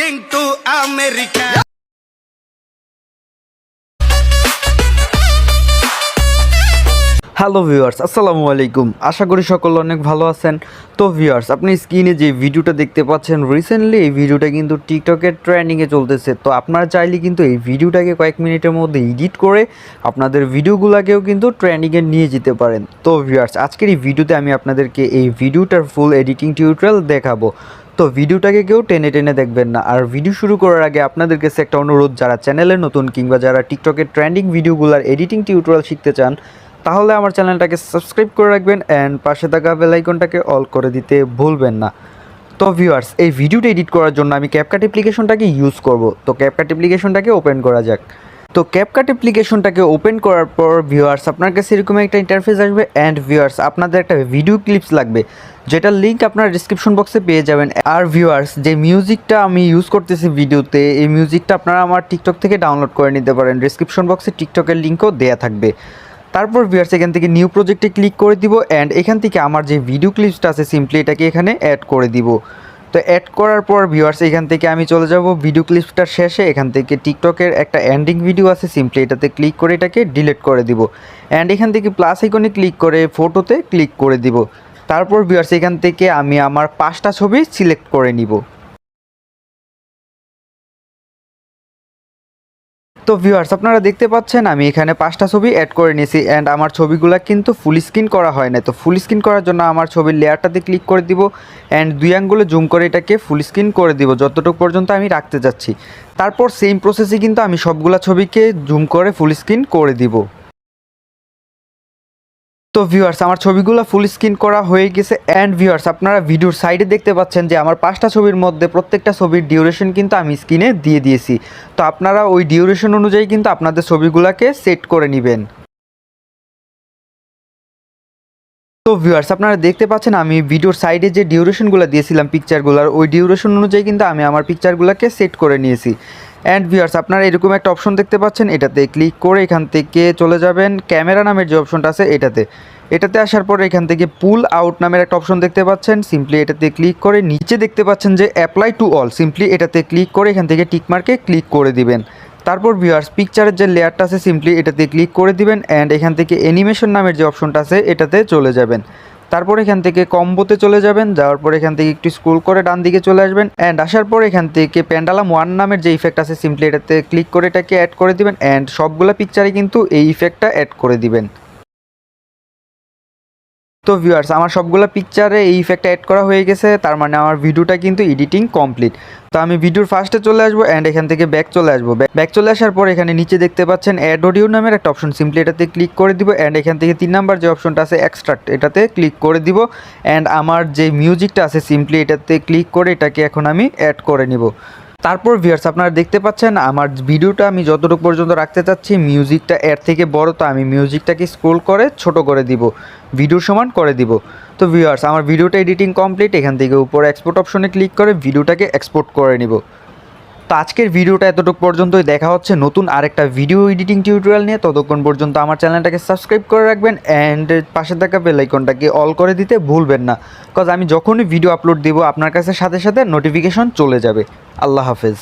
Going to America. Hello viewers, আসসালামু আলাইকুম। আশা করি সকলে অনেক ভালো আছেন। তো ভিউয়ার্স, আপনি স্ক্রিনে যে ভিডিওটা দেখতে পাচ্ছেন, রিসেন্টলি এই ভিডিওটা কিন্তু টিকটকের ট্রেন্ডিংয়ে চলতেছে। তো আপনারা চাইলে কিন্তু এই ভিডিওটাকে কয়েক মিনিটের মধ্যে এডিট করে আপনাদের ভিডিওগুলোকেও কিন্তু ট্রেন্ডিংয়ে নিয়ে যেতে পারেন। তো ভিউয়ার্স, আজকের এই ভিডিওতে আমি আপনাদেরকে এই ভিডিওটার ফুল এডিটিং টিউটোরিয়াল দেখাবো। তো ভিডিওটাকে কেউ টেনে টেনে দেখবেন না। আর ভিডিও শুরু করার আগে আপনাদের কাছে একটা অনুরোধ, যারা চ্যানেলে নতুন কিংবা যারা টিকটকের ট্রেন্ডিং ভিডিওগুলোর এডিটিং টিউটোরিয়াল শিখতে চান, তাহলে আমার চ্যানেলটাকে সাবস্ক্রাইব করে রাখবেন অ্যান্ড পাশে থাকা বেল আইকনটাকে অল করে দিতে ভুলবেন না। তো ভিউয়ার্স, এই ভিডিওটা এডিট করার জন্য আমি ক্যাপকাট অ্যাপ্লিকেশনটাকে ইউজ করব। তো ক্যাপকাট অ্যাপ্লিকেশনটাকে ওপেন করা যাক। তো ক্যাপকাট অ্যাপ্লিকেশনটাকে ওপেন করার পর ভিউয়ার্স, আপনার কাছে এরকম একটা ইন্টারফেস আসবে অ্যান্ড ভিউয়ার্স, আপনাদের একটা ভিডিও ক্লিপস লাগবে, যেটার লিঙ্ক আপনার ডিসক্রিপশন বক্সে পেয়ে যাবেন। আর ভিউয়ার্স, যে মিউজিকটা আমি ইউজ করতেছি ভিডিওতে, এই মিউজিকটা আপনারা আমার টিকটক থেকে ডাউনলোড করে নিতে পারেন। ডিসক্রিপশন বক্সে টিকটকের লিঙ্কও দেওয়া থাকবে। তারপর ভিউয়ার্স, এখান থেকে নিউ প্রজেক্টে ক্লিক করে দিব অ্যান্ড এখান থেকে আমার যে ভিডিও ক্লিপসটা আছে সিম্পলি এটাকে এখানে অ্যাড করে দিব। তো অ্যাড করার পর ভিউয়ার্স, এখান থেকে আমি চলে যাব ভিডিও ক্লিপসটার শেষে। এখান থেকে টিকটকের একটা এন্ডিং ভিডিও আছে, সিম্পলি এটাতে ক্লিক করে এটাকে ডিলিট করে দিব অ্যান্ড এখান থেকে প্লাস আইকনে ক্লিক করে ফটোতে ক্লিক করে দিব। তারপর ভিউয়ার্স, এখান থেকে আমি আমার 5টা ছবি সিলেক্ট করে নিব। তো ভিউয়ার্স, আপনারা দেখতে পাচ্ছেন আমি এখানে 5টা ছবি অ্যাড করে নিয়েছি অ্যান্ড আমার ছবিগুলো কিন্তু ফুল স্ক্রিন করা হয় না। তো ফুল স্ক্রিন করার জন্য আমার ছবির লেয়ারটাতে ক্লিক করে দিব অ্যান্ড 2 আঙ্গুলে জুম করে এটাকে ফুল স্ক্রিন করে দিব যতটুকু পর্যন্ত আমি রাখতে চাচ্ছি। তারপর সেম প্রসেসে কিন্তু আমি সবগুলা ছবিকে জুম করে ফুল স্ক্রিন করে দিব। তো ভিউয়ার্স, আমার ছবিগুলো ফুল স্ক্রিন করা হয়ে গেছে অ্যান্ড ভিউয়ার্স, আপনারা ভিডিওর সাইডে দেখতে পাচ্ছেন যে আমার 5টা ছবির মধ্যে প্রত্যেকটা ছবির ডিউরেশন কিন্তু আমি স্ক্রিনে দিয়ে দিয়েছি। তো আপনারা ওই ডিউরেশন অনুযায়ী কিন্তু আপনাদের ছবিগুলোকে সেট করে নেবেন। তো ভিউয়ার্স, আপনারা দেখতে পাচ্ছেন আমি ভিডিওর সাইডে যে ডিউরেশনগুলো দিয়েছিলাম পিকচারগুলোর, ওই ডিউরেশন অনুযায়ী কিন্তু আমি আমার পিকচারগুলোকে সেট করে নিয়েছি। অ্যান্ড ভিউয়ার্স, আপনারা এরকম একটা অপশন দেখতে পাচ্ছেন, এটাতে ক্লিক করে এখান থেকে চলে যাবেন ক্যামেরা নামের যে অপশনটা আছে এটাতে আসার পর এখান থেকে পুল আউট নামের একটা অপশন দেখতে পাচ্ছেন, সিম্পলি এটাতে ক্লিক করে নিচে দেখতে পাচ্ছেন যে অ্যাপ্লাই টু অল, সিম্পলি এটাতে ক্লিক করে এখান থেকে টিকমার্কে ক্লিক করে দিবেন। তারপর ভিউয়ার্স, পিকচারের যে লেয়ারটা আছে সিম্পলি এটাতে ক্লিক করে দিবেন অ্যান্ড এখান থেকে অ্যানিমেশন নামের যে অপশনটা আছে এটাতে চলে যাবেন। তারপর এখান থেকে কম্বোতে চলে যাবেন, যাওয়ার পর এখান থেকে একটু স্ক্রল করে ডান দিকে চলে আসবেন অ্যান্ড আসার পর এখান থেকে পেন্ডালাম 1 নামের যে ইফেক্ট আছে সিম্পলি এটাতে ক্লিক করে এটাকে অ্যাড করে দিবেন অ্যান্ড সবগুলা পিকচারে কিন্তু এই ইফেক্টটা অ্যাড করে দিবেন। তো ভিউয়ার্স, আমার সবগুলো পিকচারে এই ইফেক্টটা অ্যাড করা হয়ে গেছে, তার মানে আমার ভিডিওটা কিন্তু এডিটিং কমপ্লিট। তো আমি ভিডিওর ফার্স্টে চলে আসবো অ্যান্ড এখান থেকে ব্যাক চলে আসবো। ব্যাক চলে আসার পর এখানে নিচে দেখতে পাচ্ছেন অ্যাড অডিও নামের একটা অপশন, সিম্পলি এটাতে ক্লিক করে দিব অ্যান্ড এখান থেকে 3 নাম্বার যে অপশনটা আছে এক্সট্রাক্ট, এটাতে ক্লিক করে দিব অ্যান্ড আমার যে মিউজিকটা আছে সিম্পলি এটাতে ক্লিক করে এটাকে এখন আমি অ্যাড করে নিব। তারপর ভিউয়ার্স, আপনারা দেখতে পাচ্ছেন আমার ভিডিওটা আমি যতটুকু পর্যন্ত রাখতে চাচ্ছি মিউজিকটা এর থেকে বড়, তো আমি মিউজিকটাকে স্ক্রোল করে ছোট করে দিব, ভিডিওর সমান করে দিব। তো ভিউয়ার্স, আমার ভিডিওটা এডিটিং কমপ্লিট। এখান থেকে উপরে এক্সপোর্ট অপশনে ক্লিক করে ভিডিওটাকে এক্সপোর্ট করে নিব। তো আজকের ভিডিওটা এতটুকু পর্যন্তই, দেখা হচ্ছে নতুন আরেকটা ভিডিও এডিটিং টিউটোরিয়াল নিয়ে। ততক্ষণ পর্যন্ত আমার চ্যানেলটাকে সাবস্ক্রাইব করে রাখবেন অ্যান্ড পাশে থাকা বেল আইকনটাকে অল করে দিতে ভুলবেন না, বিকজ আমি যখনই ভিডিও আপলোড দিব আপনার কাছে সাথে সাথে নোটিফিকেশন চলে যাবে। আল্লাহ হাফেজ।